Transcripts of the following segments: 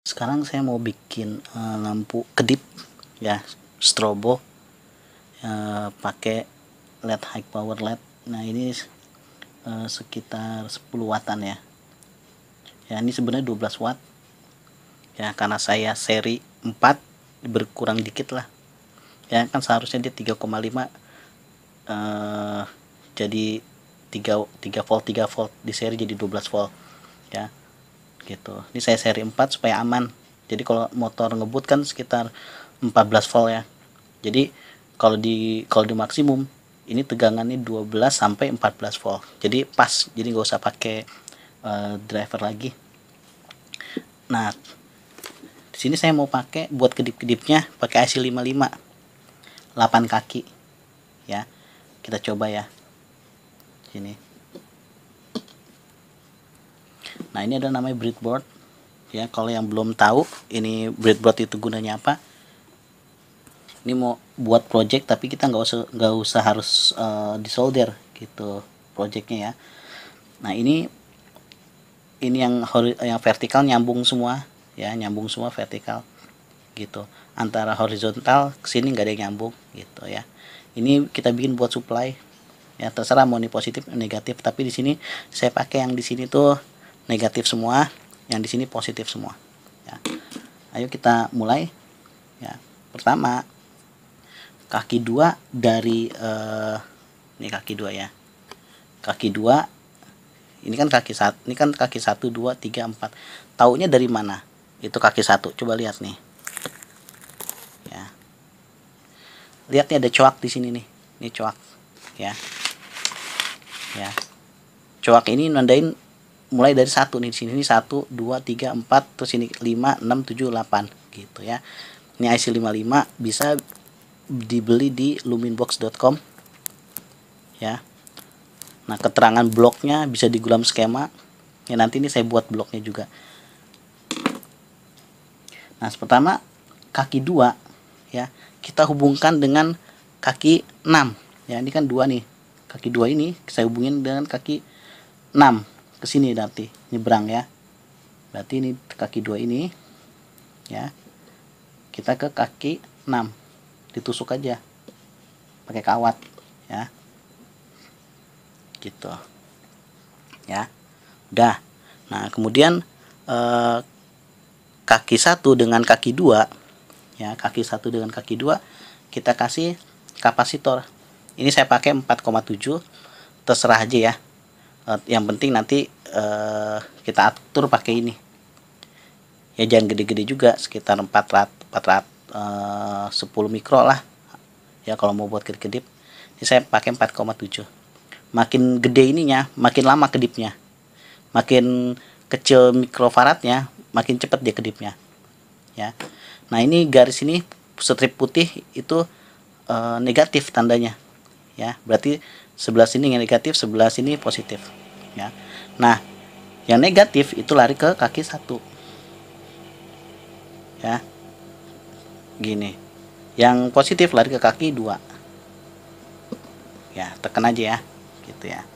Sekarang saya mau bikin lampu kedip ya, strobo, pakai LED high power LED. Nah ini sekitar 10 wattan ya. Ya ini sebenarnya 12 watt ya, karena saya seri 4 berkurang dikit lah ya, kan seharusnya dia 3,5 jadi 3 volt 3 volt, di seri jadi 12 volt ya gitu. Ini saya seri 4 supaya aman. Jadi kalau motor ngebut kan sekitar 14 volt ya. Jadi kalau di maksimum ini tegangannya 12 sampai 14 volt. Jadi pas, jadi nggak usah pakai driver lagi. Nah, di sini saya mau pakai buat kedip-kedipnya pakai IC 55 8 kaki ya. Kita coba ya. Sini. Nah, ini ada namanya breadboard ya. Kalau yang belum tahu ini breadboard itu gunanya apa, ini mau buat project tapi kita nggak usah harus disolder gitu projectnya ya. Nah ini yang vertikal nyambung semua ya, nyambung semua vertikal gitu. Antara horizontal ke sini nggak ada yang nyambung gitu ya. Ini kita bikin buat supply ya, terserah mau ini positif negatif, tapi di sini saya pakai yang di sini tuh negatif semua, yang di sini positif semua ya. Ayo kita mulai ya. Pertama, kaki 2 dari ini kaki 2 ya. Kaki 2 ini kan kaki 1, ini kan kaki 1 2 3 4. Taunya dari mana? Itu kaki 1. Coba lihat nih. Ya. Lihat nih ada coak di sini nih. Ini coak ya. Ya. Coak ini nandain mulai dari 1 nih, di sini nih 1 2 3 4, terus ini 5 6 7 8 gitu ya. Ini IC 55 bisa dibeli di luminbox.com ya. Nah, keterangan bloknya bisa di Gulam Skema ya, nanti ini saya buat bloknya juga. Nah, pertama kaki 2 ya, kita hubungkan dengan kaki 6 ya. Ini kan 2 nih, kaki 2 ini saya hubungin dengan kaki 6 ke sini, nanti nyebrang ya. Berarti ini kaki 2 ini ya, kita ke kaki 6 ditusuk aja pakai kawat ya gitu ya. Udah. Nah, kemudian kaki 1 dengan kaki 2 ya, kaki 1 dengan kaki 2 kita kasih kapasitor. Ini saya pakai 4,7, terserah aja ya. Yang penting nanti kita atur pakai ini ya, jangan gede-gede juga, sekitar 10 mikro lah ya kalau mau buat kedip-kedip. Ini saya pakai 4,7. Makin gede ininya makin lama kedipnya, makin kecil mikrofaradnya makin cepat dia kedipnya ya. Nah, ini garis ini strip putih itu negatif tandanya ya, berarti sebelah sini yang negatif, sebelah sini positif ya. Nah, yang negatif itu lari ke kaki 1 ya, gini. Yang positif lari ke kaki 2 ya, tekan aja ya gitu ya.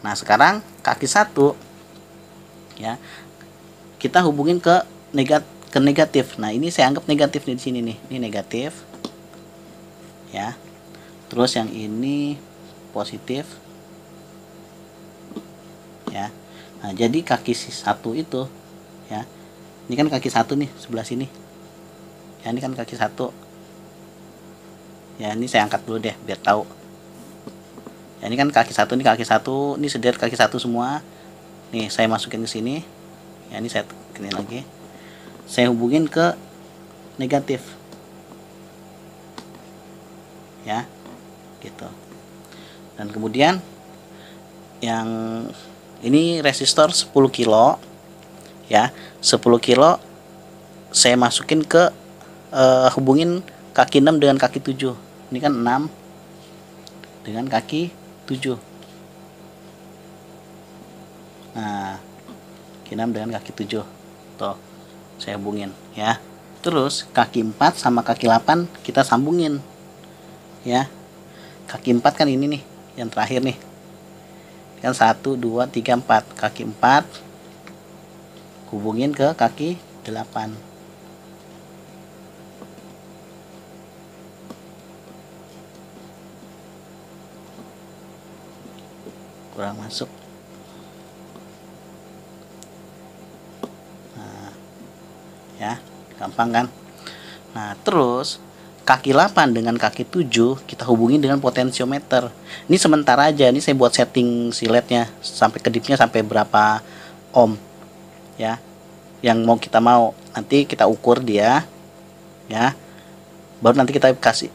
Nah, sekarang kaki 1 ya, kita hubungin ke negatif. Nah, ini saya anggap negatif nih, di sini nih. Ini negatif ya. Terus yang ini positif ya. Nah, jadi kaki 1 itu ya. Ini kan kaki 1 nih sebelah sini. Ya, ini kan kaki 1. Ya, ini saya angkat dulu deh biar tahu. Ya, ini kan kaki 1, ini kaki 1, ini seder kaki 1 semua. Nih, saya masukin ke sini. Ya, ini saya tekenin lagi. Saya hubungin ke negatif. Ya. Gitu. Dan kemudian yang ini resistor 10 kilo ya. 10 kilo saya masukin ke hubungin kaki 6 dengan kaki 7. Ini kan 6 dengan kaki 7. Nah, kaki 6 dengan kaki 7. Tuh, saya hubungin ya. Terus kaki 4 sama kaki 8 kita sambungin ya. Kaki 4 kan ini nih, yang terakhir nih. Kan 1 2 3 4. Kaki 4 hubungin ke kaki 8. Kurang masuk. Nah, ya, gampang kan? Nah, terus kaki 8 dengan kaki 7 kita hubungin dengan potensiometer. Ini sementara aja, ini saya buat setting si LED-nya sampai kedipnya sampai berapa ohm ya. Yang mau kita mau, nanti kita ukur dia ya. Baru nanti kita kasih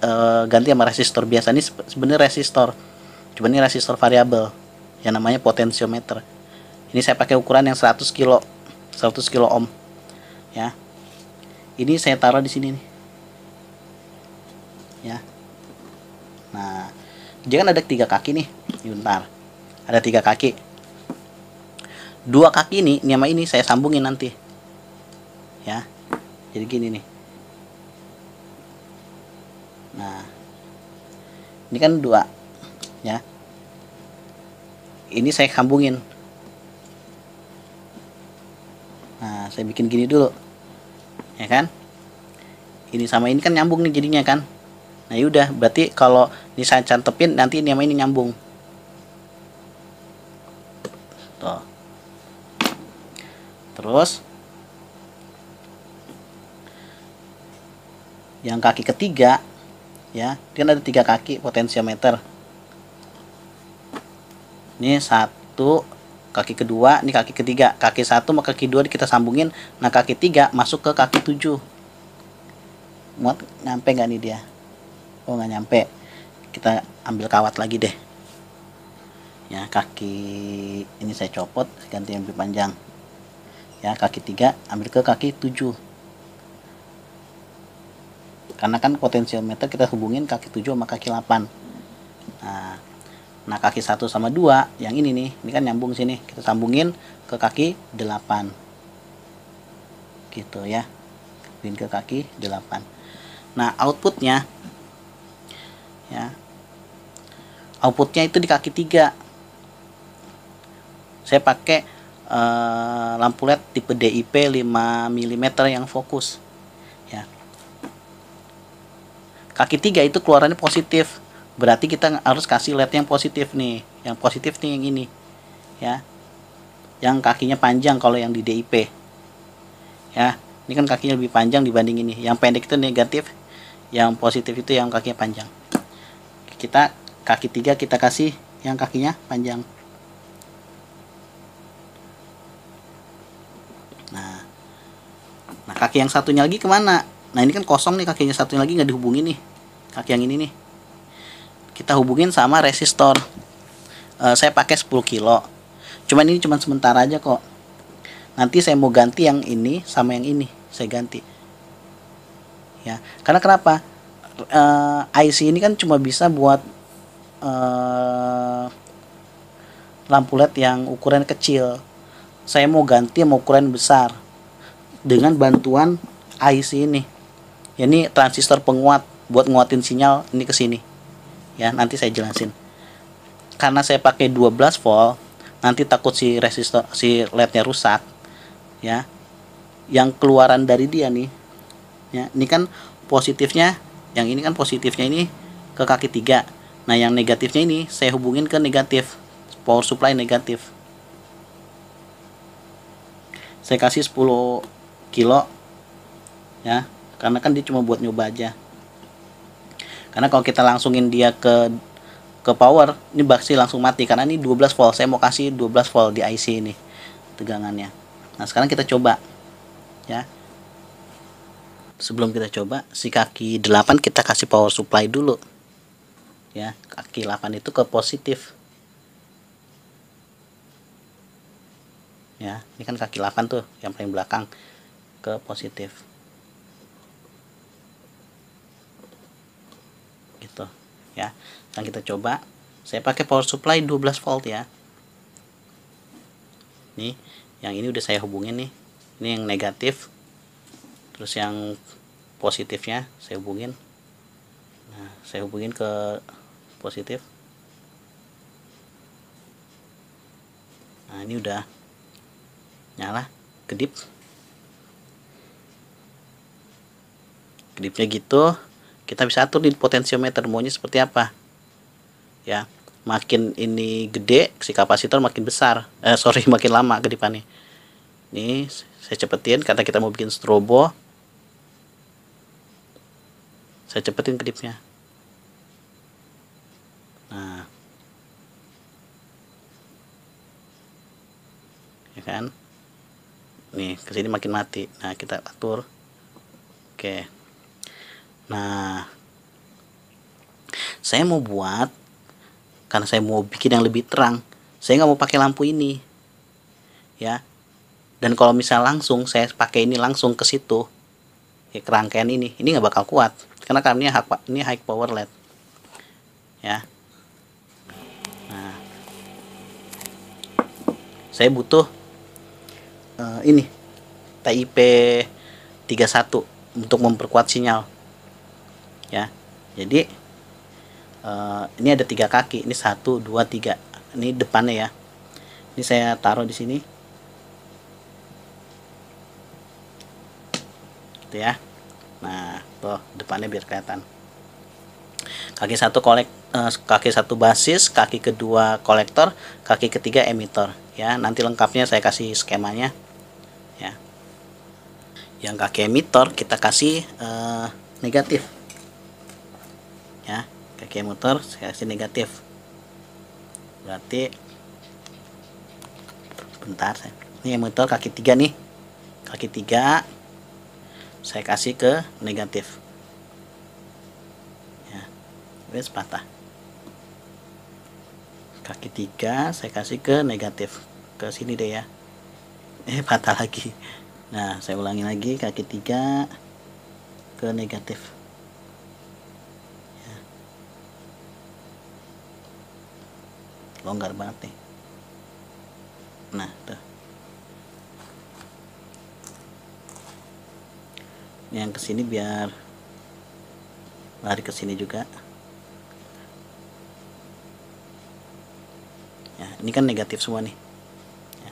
ganti sama resistor biasa. Ini sebenarnya resistor. Cuma ini resistor variabel yang namanya potensiometer. Ini saya pakai ukuran yang 100 kilo 100 kilo ohm ya. Ini saya taruh di sini nih ya. Nah, dia kan ada 3 kaki nih. Bentar, ada 3 kaki. 2 kaki ini sama ini saya sambungin nanti ya. Jadi gini nih. Nah, ini kan 2 ya. Ini saya sambungin. Nah, saya bikin gini dulu ya kan. Ini sama ini kan nyambung nih jadinya kan. Nah, yaudah, berarti kalau ini saya cantepin nanti ini sama ini nyambung. Tuh. Terus yang kaki ketiga ya, kan ada 3 kaki potensiometer. Ini 1, kaki kedua, ini kaki ketiga. Kaki 1 sama kaki 2 kita sambungin. Nah, kaki 3 masuk ke kaki 7. Muat nyampe nggak nih dia? Oh, nggak nyampe. Kita ambil kawat lagi deh ya. Kaki ini saya copot, ganti yang lebih panjang ya. Kaki 3 ambil ke kaki 7, karena kan potensiometer kita hubungin kaki 7 sama kaki 8. Nah, kaki 1 sama 2 yang ini nih, ini kan nyambung sini, kita sambungin ke kaki 8 gitu ya. Hubungin ke kaki 8. Nah, outputnya ya, outputnya itu di kaki 3 saya pakai lampu LED tipe DIP 5 mm yang fokus ya. Kaki 3 itu keluarannya positif, berarti kita harus kasih LED yang positif nih. Yang positif nih yang ini ya, yang kakinya panjang kalau yang di DIP ya. Ini kan kakinya lebih panjang dibanding ini. Yang pendek itu negatif, yang positif itu yang kakinya panjang. Kita kaki 3 kita kasih yang kakinya panjang. Nah, kaki yang satunya lagi kemana? Nah, ini kan kosong nih, kakinya satunya lagi nggak dihubungin nih. Kaki yang ini nih kita hubungin sama resistor. Saya pakai 10 kilo. Cuman ini cuma sementara aja kok. Nanti saya mau ganti yang ini sama yang ini, saya ganti ya. Karena kenapa? IC ini kan cuma bisa buat lampu LED yang ukuran kecil. Saya mau ganti sama ukuran besar dengan bantuan IC ini. Ini transistor penguat buat nguatin sinyal ini ke sini ya. Nanti saya jelasin. Karena saya pakai 12 volt, nanti takut si resistor, si LED-nya rusak ya. Yang keluaran dari dia nih ya, ini kan positifnya, yang ini kan positifnya ini ke kaki 3. Nah, yang negatifnya ini saya hubungin ke negatif, power supply negatif. Saya kasih 10 kilo ya, karena kan dia cuma buat nyoba aja. Karena kalau kita langsungin dia ke power, ini baksi langsung mati karena ini 12 volt. Saya mau kasih 12 volt di IC ini tegangannya. Nah, sekarang kita coba ya. Sebelum kita coba, si kaki 8 kita kasih power supply dulu ya. Kaki 8 itu ke positif ya. Ini kan kaki 8 tuh yang paling belakang, ke positif gitu ya. Sekarang kita coba. Saya pakai power supply 12 volt ya. Nih, yang ini udah saya hubungin nih. Ini yang negatif, terus yang positifnya saya hubungin. Nah, saya hubungin ke positif. Nah, ini udah nyala, kedip kedipnya gitu. Kita bisa atur di potensiometer maunya seperti apa ya. Makin ini gede si kapasitor makin besar, makin lama kedipannya. Ini saya cepetin karena kita mau bikin strobo. Saya cepetin kedipnya. Nah, ya kan, nih kesini makin mati. Nah, kita atur. Oke, nah saya mau buat, karena saya mau bikin yang lebih terang, saya nggak mau pakai lampu ini ya. Dan kalau misal langsung saya pakai ini langsung ke situ ya, ke rangkaian ini nggak bakal kuat karena kami ini high power LED ya. Nah, saya butuh ini TIP 31 untuk memperkuat sinyal ya. Jadi ini ada 3 kaki, ini 1 2 3, ini depannya ya. Ini saya taruh di sini gitu ya. Nah, tuh depannya biar kelihatan. Kaki satu basis, kaki kedua kolektor, kaki ketiga emitor ya. Nanti lengkapnya saya kasih skemanya ya. Yang kaki emitor kita kasih negatif ya. Kaki emitor saya kasih negatif, berarti bentar, ini emitor kaki 3 nih, kaki 3 saya kasih ke negatif ya. Wes patah, kaki 3 saya kasih ke negatif, ke sini deh ya. Patah lagi. Nah, saya ulangi lagi, kaki 3 ke negatif ya. Longgar banget nih. Nah, tuh. Ini yang kesini biar lari ke sini juga ya. Ini kan negatif semua nih ya,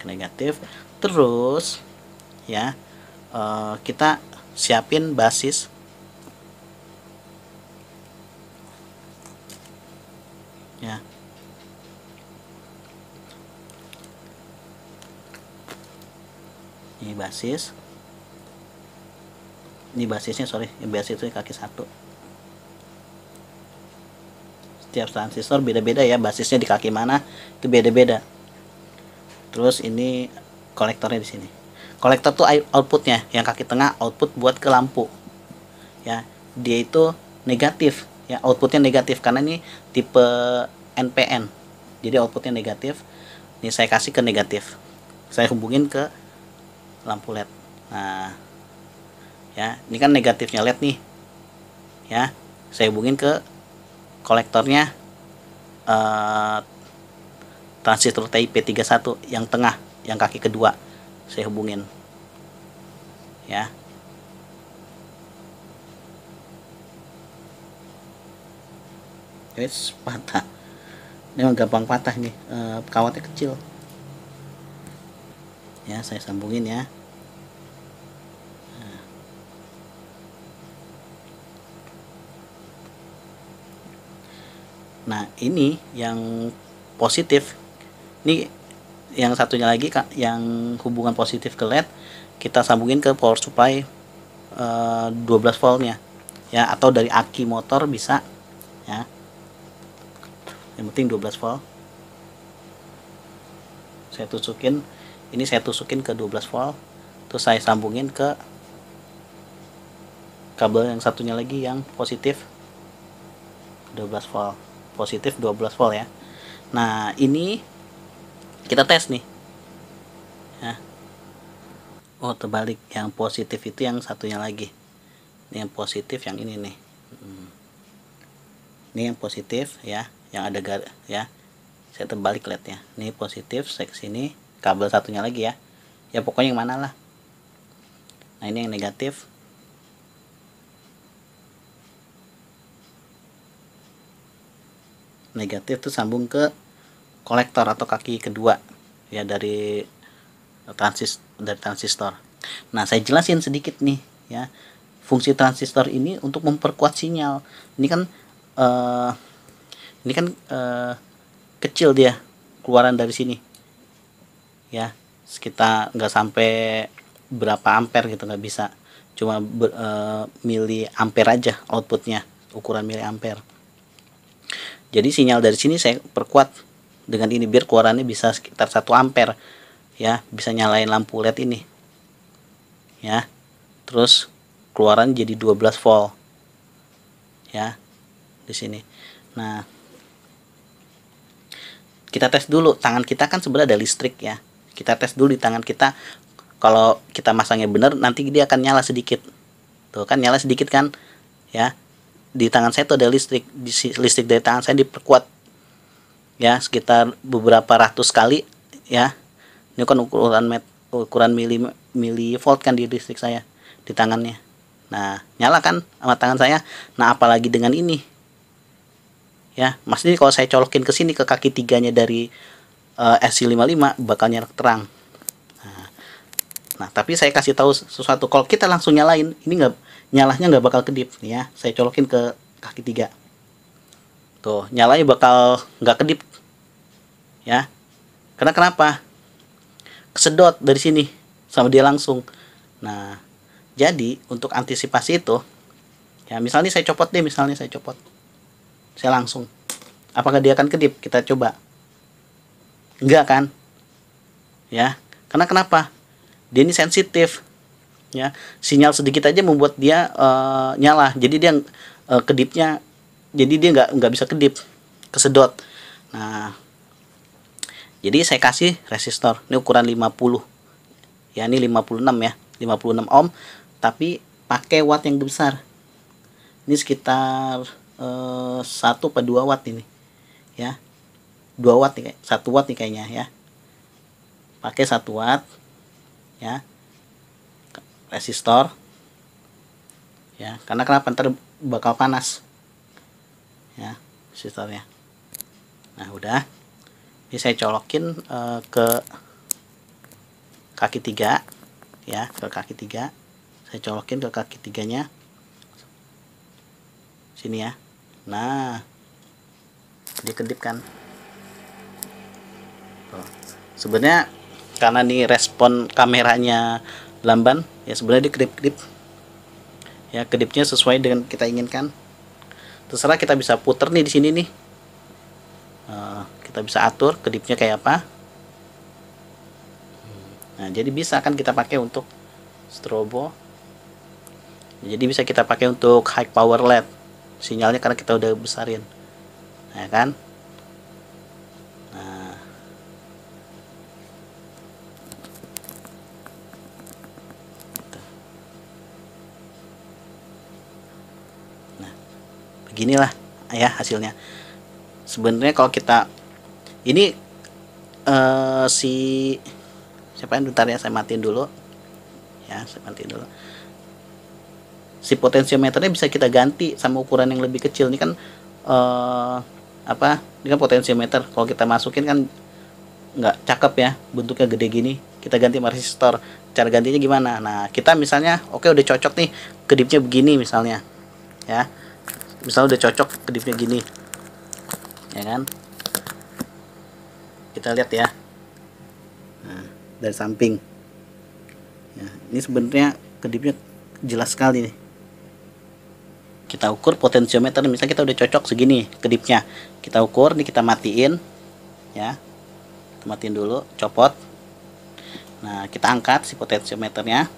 ke negatif. Terus ya, kita siapin basis ya. Ini basis, ini basisnya, yang basis itu kaki 1. Setiap transistor beda-beda ya, basisnya di kaki mana itu beda-beda. Terus ini kolektornya di sini. Kolektor tuh outputnya, yang kaki tengah output buat ke lampu ya. Dia itu negatif ya, outputnya negatif karena ini tipe NPN, jadi outputnya negatif. Ini saya kasih ke negatif, saya hubungin ke lampu LED. Nah ya, ini kan negatifnya LED nih ya, saya hubungin ke kolektornya transistor TIP 31 yang tengah, yang kaki kedua saya hubungin ya. Wes patah, ini memang gampang patah nih, kawatnya kecil ya. Saya sambungin ya. Nah, ini yang positif. Ini yang satunya lagi yang hubungan positif ke LED, kita sambungin ke power supply 12 voltnya ya, atau dari aki motor bisa ya. Yang penting 12 volt. Saya tusukin, ini saya tusukin ke 12 volt. Terus saya sambungin ke kabel yang satunya lagi yang positif 12 volt. Positif 12 volt ya. Nah, ini kita tes nih ya. Oh, terbalik, yang positif itu yang satunya lagi. Ini yang positif yang ini nih. Ini yang positif ya, yang ada ya. Saya terbalik LED-nya. Ini positif, saya kesini, kabel satunya lagi ya. Ya pokoknya yang mana lah. Nah, ini yang negatif. Negatif tuh sambung ke kolektor atau kaki kedua ya, dari transistor. Nah, saya jelasin sedikit nih ya, fungsi transistor ini untuk memperkuat sinyal. Eh, ini kan kecil dia keluaran dari sini ya, sekitar nggak sampai berapa ampere gitu, nggak bisa, cuma mili ampere aja outputnya, ukuran mili ampere. Jadi sinyal dari sini saya perkuat dengan ini biar keluarannya bisa sekitar 1 ampere ya, bisa nyalain lampu LED ini ya. Terus keluaran jadi 12 volt ya di sini. Nah, kita tes dulu, tangan kita kan sebenarnya ada listrik ya. Kita tes dulu di tangan kita, kalau kita masangnya benar nanti dia akan nyala sedikit. Tuh kan nyala sedikit kan ya. Di tangan saya tuh ada listrik, listrik dari tangan saya diperkuat ya sekitar beberapa ratus kali ya. Ini kan ukuran mili volt kan di listrik saya di tangannya. Nah, nyala kan sama tangan saya. Nah, apalagi dengan ini ya, maksudnya kalau saya colokin ke sini ke kaki tiganya dari SC55 bakal nyala terang. Nah, tapi saya kasih tahu sesuatu, kalau kita langsung nyalain ini nggak, nyalanya nggak bakal kedip nih ya. Saya colokin ke kaki 3 tuh, nyalanya bakal nggak kedip ya. Karena kenapa? Kesedot dari sini sama dia langsung. Nah, jadi untuk antisipasi itu ya, misalnya saya copot deh, misalnya saya copot, saya langsung, apakah dia akan kedip? Kita coba. Enggak kan ya, karena kenapa? Dia ini sensitif ya, sinyal sedikit aja membuat dia nyala. Jadi dia kedipnya, jadi dia nggak bisa kedip, kesedot. Nah, jadi saya kasih resistor ini ukuran 50 ya, ini 56 ya, 56 ohm, tapi pakai watt yang besar. Ini sekitar 1 atau 2 watt ini ya, 2 watt nih, 1 watt nih kayaknya ya, pakai 1 watt ya resistor ya. Karena kenapa? Ntar bakal panas ya resistornya. Nah, udah ini saya colokin ke kaki 3 ya, ke kaki 3 saya colokin ke kaki 3-nya sini ya. Nah, dia kedip kan. Sebenarnya karena nih respon kameranya lamban ya, sebenarnya dia kedip-kedip ya, kedipnya sesuai dengan kita inginkan. Terserah, kita bisa puter nih di sini nih, kita bisa atur kedipnya kayak apa. Nah, jadi bisa kan kita pakai untuk strobo, jadi bisa kita pakai untuk high power LED sinyalnya karena kita udah besarin ya kan. Beginilah ya hasilnya. Sebenarnya kalau kita ini si siapa yang, bentar ya, saya matiin dulu ya, saya matiin dulu. Si potensiometernya bisa kita ganti sama ukuran yang lebih kecil. Ini kan ini kan potensiometer, kalau kita masukin kan nggak cakep ya, bentuknya gede gini, kita ganti sama resistor. Cara gantinya gimana? Nah, kita misalnya oke, udah cocok nih kedipnya begini misalnya ya, misalnya udah cocok kedipnya gini ya kan, kita lihat ya. Nah, dari samping ya, ini sebenarnya kedipnya jelas sekali nih. Kita ukur potensiometer, misalnya kita udah cocok segini kedipnya, kita ukur nih, kita matiin ya, kita matiin dulu, copot. Nah, kita angkat si potensiometernya,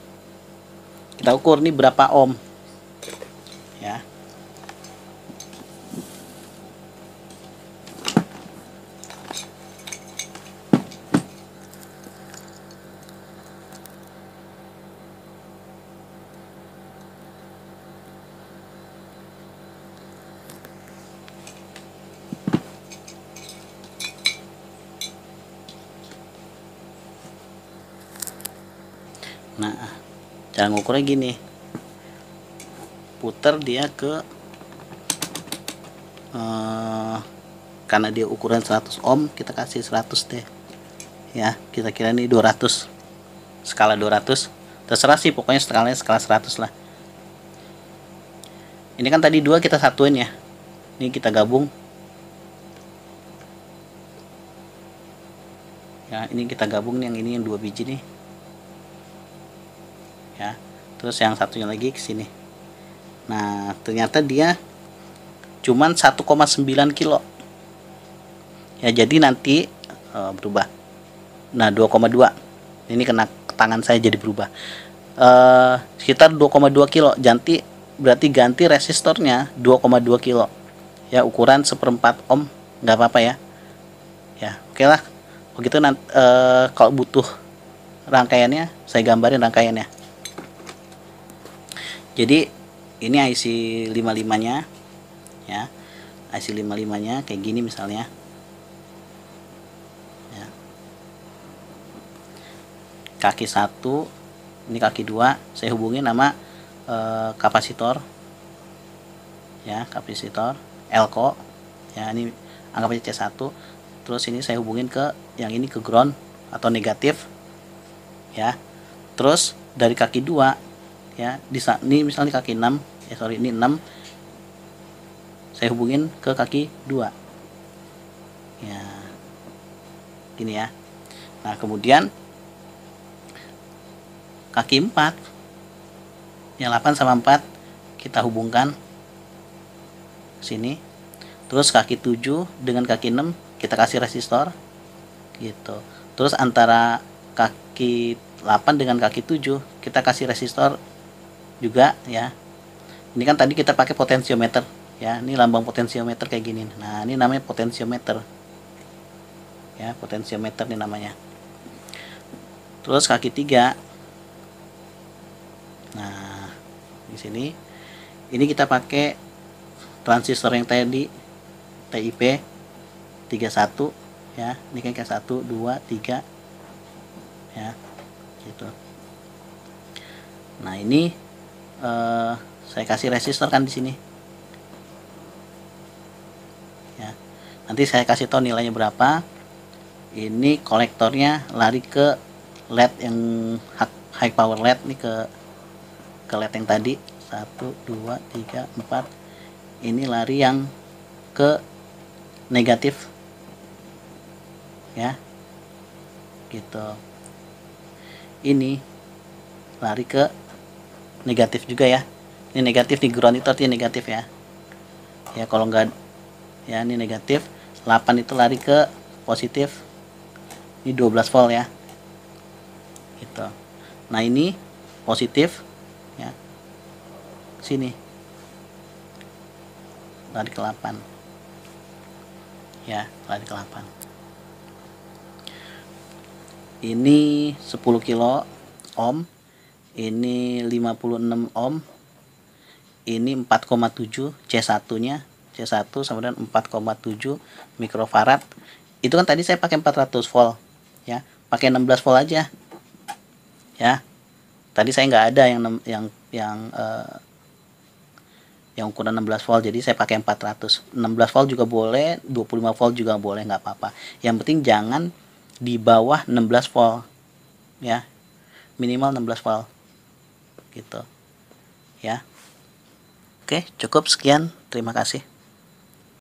kita ukur nih berapa ohm ya. Nah, cara ngukurnya gini, putar dia ke karena dia ukuran 100 ohm, kita kasih 100 deh ya, kita kira ini 200, skala 200, terserah sih pokoknya skalanya skala 100 lah. Ini kan tadi 2 kita satuin ya. Ini kita gabung. Ya, ini kita gabung nih, yang ini yang 2 biji nih. Ya. Terus yang satunya lagi ke sini. Nah, ternyata dia cuman 1,9 kilo. Ya, jadi nanti berubah. Nah, 2,2. Ini kena tangan saya jadi berubah. Sekitar 2,2 kilo. Berarti ganti resistornya 2,2 kilo. Ya, ukuran 1/4 ohm, nggak apa-apa ya. Ya, oke lah. Begitu nanti kalau butuh rangkaiannya, saya gambarin rangkaiannya. Jadi ini IC 55-nya ya. IC 55-nya kayak gini misalnya. Ya. Kaki 1, ini kaki 2 saya hubungin sama kapasitor. Ya, kapasitor elko. Ya, ini anggap aja C1. Terus ini saya hubungin ke yang ini, ke ground atau negatif. Ya. Terus dari kaki 2 ya, ini misalnya kaki 6, ini 6, saya hubungin ke kaki 2 ya, gini ya. Nah, kemudian kaki 4 yang 8 sama 4 kita hubungkan sini. Terus kaki 7 dengan kaki 6 kita kasih resistor gitu. Terus antara kaki 8 dengan kaki 7 kita kasih resistor juga ya. Ini kan tadi kita pakai potensiometer ya, ini lambang potensiometer kayak gini. Nah, ini namanya potensiometer ya, potensiometer ini namanya. Terus kaki 3, nah di sini ini kita pakai transistor yang tadi TIP 31 ya, ini kayak 1 2 3 ya gitu. Nah, ini saya kasih resistor kan di sini ya. Nanti saya kasih tahu nilainya berapa. Ini kolektornya lari ke LED yang high power LED nih, ke LED yang tadi 1 2 3 4. Ini lari yang ke negatif ya gitu. Ini lari ke negatif juga ya. Ini negatif, di ground itu artinya negatif ya. Ya, kalau enggak ya, ini negatif. 8 itu lari ke positif. Ini 12 volt ya. Gitu. Nah, ini positif ya. Sini. Lari ke 8. Ya, lari ke 8. Ini 10 kilo ohm. Ini 56 ohm. Ini 4,7 C1 nya, C1 sama dengan 4,7 mikrofarad. Itu kan tadi saya pakai 400 volt ya, pakai 16 volt aja ya. Tadi saya nggak ada yang ukuran 16 volt, jadi saya pakai 400. 16 volt juga boleh, 25 volt juga boleh, nggak apa-apa. Yang penting jangan di bawah 16 volt ya, minimal 16 volt gitu ya. Oke, cukup sekian, terima kasih.